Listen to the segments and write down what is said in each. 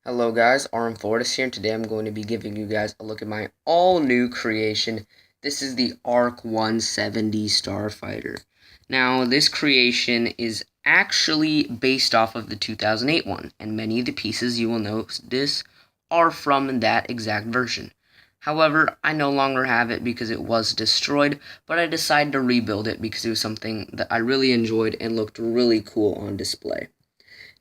Hello guys, RM4 here, and today I'm going to be giving you guys a look at my all-new creation. This is the ARC-170 Starfighter. Now, this creation is actually based off of the 2008 one, and many of the pieces you will notice are from that exact version. However, I no longer have it because it was destroyed, but I decided to rebuild it because it was something that I really enjoyed and looked really cool on display.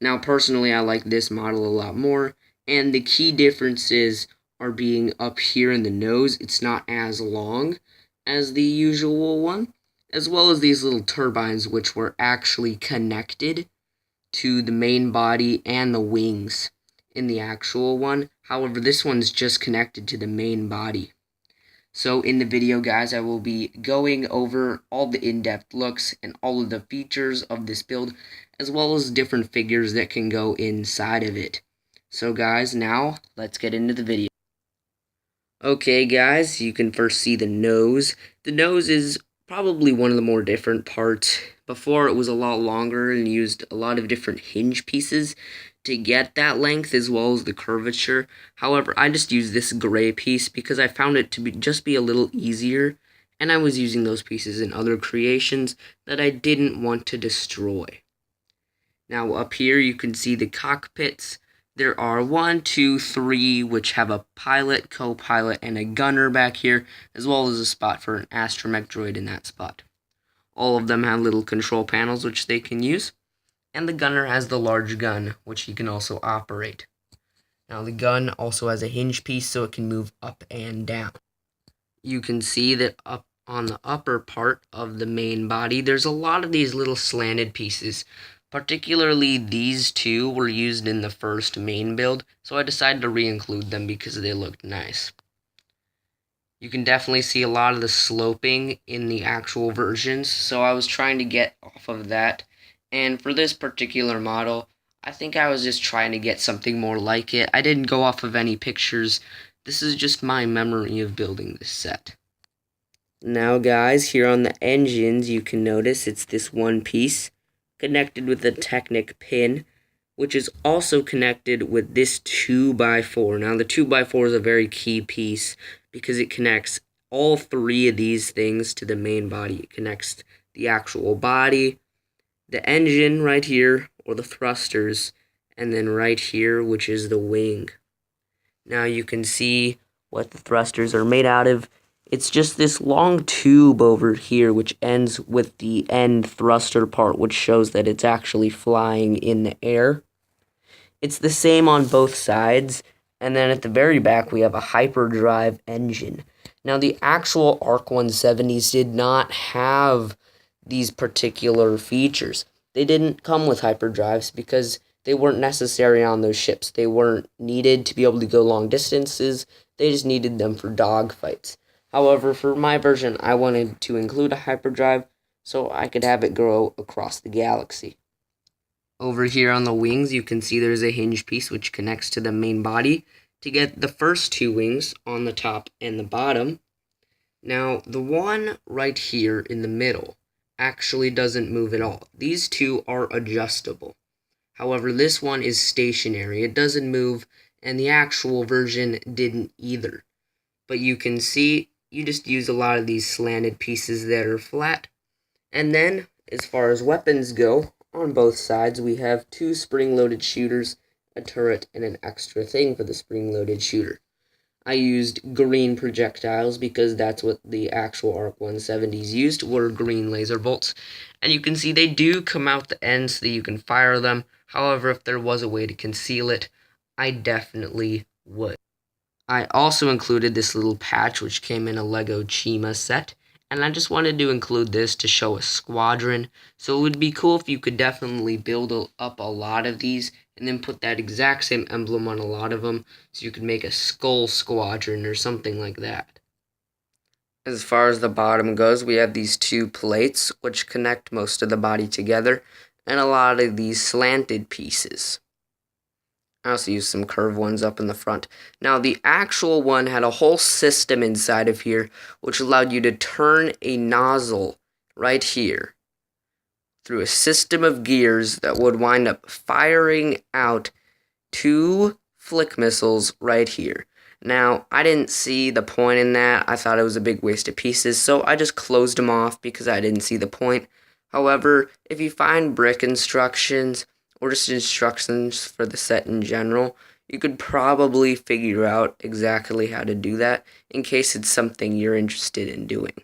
Now, personally, I like this model a lot more, and the key differences are being up here in the nose. It's not as long as the usual one, as well as these little turbines, which were actually connected to the main body and the wings in the actual one. However, this one's just connected to the main body. So in the video, guys, I will be going over all the in-depth looks and all of the features of this build, as well as different figures that can go inside of it. So guys, now let's get into the video. Okay guys, you can first see the nose. The nose is probably one of the more different parts. Before, it was a lot longer and used a lot of different hinge pieces to get that length as well as the curvature. However, I just used this gray piece because I found it to just be a little easier, and I was using those pieces in other creations that I didn't want to destroy. Now up here you can see the cockpits. There are 1, 2, 3, which have a pilot, co-pilot, and a gunner back here, as well as a spot for an astromech droid in that spot. All of them have little control panels which they can use, and the gunner has the large gun, which he can also operate. Now the gun also has a hinge piece so it can move up and down. You can see that up on the upper part of the main body, there's a lot of these little slanted pieces. Particularly these two were used in the first main build, so I decided to re-include them because they looked nice. You can definitely see a lot of the sloping in the actual versions, so I was trying to get off of that. And for this particular model, I think I was just trying to get something more like it. I didn't go off of any pictures. This is just my memory of building this set. Now guys, here on the engines, you can notice it's this one piece connected with a Technic pin, which is also connected with this 2x4. Now, the 2x4 is a very key piece because it connects all three of these things to the main body. It connects the actual body, the engine right here, or the thrusters, and then right here, which is the wing. Now, you can see what the thrusters are made out of. It's just this long tube over here, which ends with the end thruster part, which shows that it's actually flying in the air. It's the same on both sides, and then at the very back, we have a Hyperdrive engine. Now, the actual ARC-170s did not have these particular features. They didn't come with hyperdrives because they weren't necessary on those ships. They weren't needed to be able to go long distances. They just needed them for dogfights. However, for my version, I wanted to include a hyperdrive so I could have it go across the galaxy. Over here on the wings, you can see there's a hinge piece which connects to the main body to get the first two wings on the top and the bottom. Now, the one right here in the middle actually doesn't move at all. These two are adjustable. However, this one is stationary. It doesn't move, and the actual version didn't either. But you can see you just use a lot of these slanted pieces that are flat. And then, as far as weapons go, on both sides we have two spring-loaded shooters, a turret, and an extra thing for the spring-loaded shooter. I used green projectiles because that's what the actual ARC-170s used, were green laser bolts. And you can see they do come out the end so that you can fire them. However, if there was a way to conceal it, I definitely would. I also included this little patch which came in a Lego Chima set, and I just wanted to include this to show a squadron, so it would be cool if you could definitely build up a lot of these and then put that exact same emblem on a lot of them, so you could make a skull squadron or something like that. As far as the bottom goes, we have these two plates which connect most of the body together, and a lot of these slanted pieces. I also used some curved ones up in the front. Now, the actual one had a whole system inside of here, which allowed you to turn a nozzle right here through a system of gears that would wind up firing out two flick missiles right here. Now, I didn't see the point in that. I thought it was a big waste of pieces, so I just closed them off because I didn't see the point. However, if you find brick instructions, or just instructions for the set in general, you could probably figure out exactly how to do that in case it's something you're interested in doing.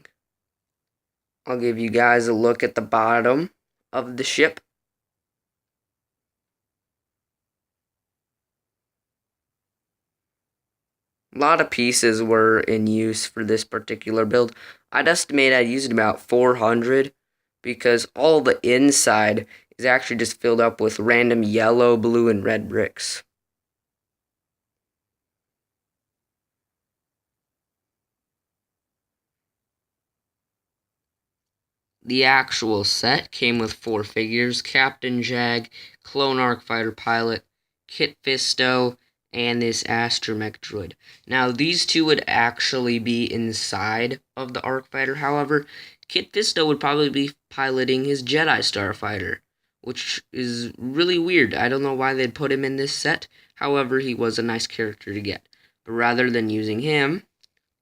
I'll give you guys a look at the bottom of the ship. A lot of pieces were in use for this particular build. I'd estimate I used about 400 because all the inside is actually just filled up with random yellow, blue, and red bricks. The actual set came with 4 figures: Captain Jag, Clone ARC Fighter Pilot, Kit Fisto, and this astromech droid. Now, these two would actually be inside of the ARC Fighter. However, Kit Fisto would probably be piloting his Jedi Starfighter, which is really weird. I don't know why they'd put him in this set. However, he was a nice character to get. But rather than using him,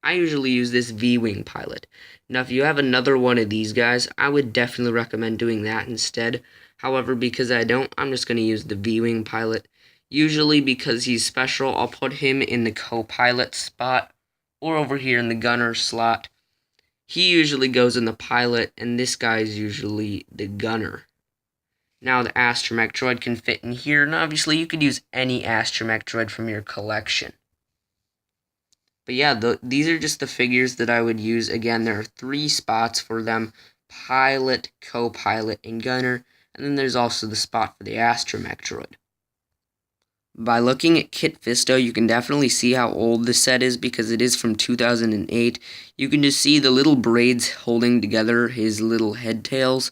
I usually use this V-Wing pilot. Now, if you have another one of these guys, I would definitely recommend doing that instead. However, because I don't, I'm just going to use the V-Wing pilot. Usually, because he's special, I'll put him in the co-pilot spot, or over here in the gunner slot. He usually goes in the pilot, and this guy is usually the gunner. Now, the astromech droid can fit in here, and obviously you could use any astromech droid from your collection. But yeah, these are just the figures that I would use. Again, there are 3 spots for them: pilot, co-pilot, and gunner. And then there's also the spot for the astromech droid. By looking at Kit Fisto, you can definitely see how old the set is because it is from 2008. You can just see the little braids holding together his little head tails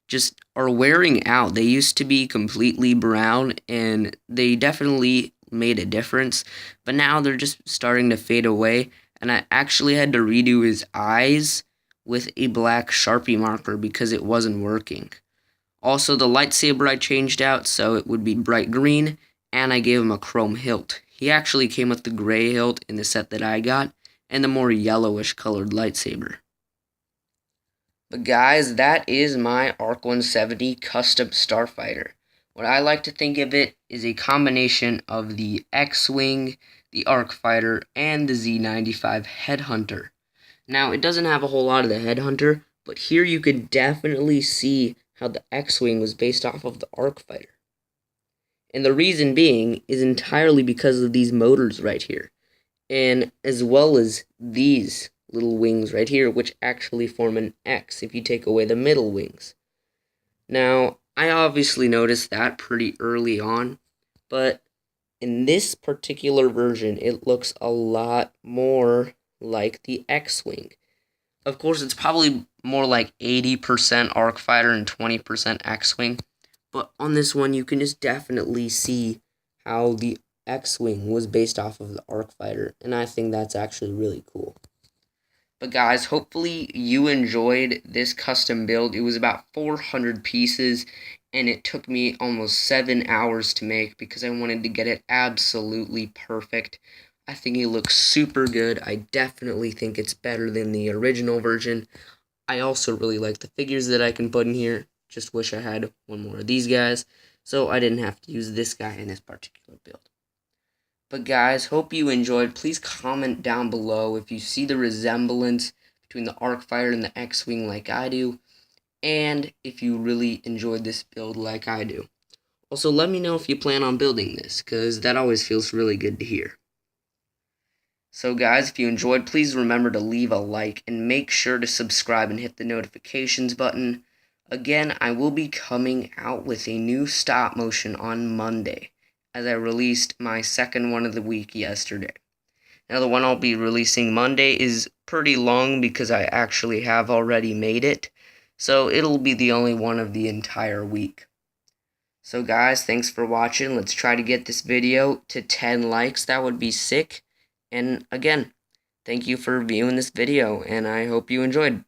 just are wearing out. They used to be completely brown, and they definitely made a difference, but now they're just starting to fade away, and I actually had to redo his eyes with a black Sharpie marker because it wasn't working. Also, the lightsaber I changed out so it would be bright green, and I gave him a chrome hilt. He actually came with the gray hilt in the set that I got, and the more yellowish colored lightsaber. But guys, that is my ARC-170 custom Starfighter. What I like to think of it is a combination of the X-Wing, the ARC Fighter, and the Z95 Headhunter. Now, it doesn't have a whole lot of the Headhunter, but here you could definitely see how the X-Wing was based off of the ARC Fighter. And the reason being is entirely because of these motors right here, and as well as these little wings right here, which actually form an X if you take away the middle wings. Now, I obviously noticed that pretty early on, but in this particular version, it looks a lot more like the X-Wing. Of course, it's probably more like 80% ARC Fighter and 20% X-Wing, but on this one, you can just definitely see how the X-Wing was based off of the ARC Fighter, and I think that's actually really cool. But guys, hopefully you enjoyed this custom build. It was about 400 pieces, and it took me almost 7 hours to make because I wanted to get it absolutely perfect. I think it looks super good. I definitely think it's better than the original version. I also really like the figures that I can put in here. Just wish I had one more of these guys, so I didn't have to use this guy in this particular build. But guys, hope you enjoyed. Please comment down below if you see the resemblance between the ARC Fighter and the X-Wing like I do, and if you really enjoyed this build like I do. Also, let me know if you plan on building this, because that always feels really good to hear. So guys, if you enjoyed, please remember to leave a like, and make sure to subscribe and hit the notifications button. Again, I will be coming out with a new stop motion on Monday, as I released my second one of the week yesterday. Now, the one I'll be releasing Monday is pretty long because I actually have already made it, so it'll be the only one of the entire week. So guys, thanks for watching. Let's try to get this video to 10 likes. That would be sick. And again, thank you for viewing this video, and I hope you enjoyed.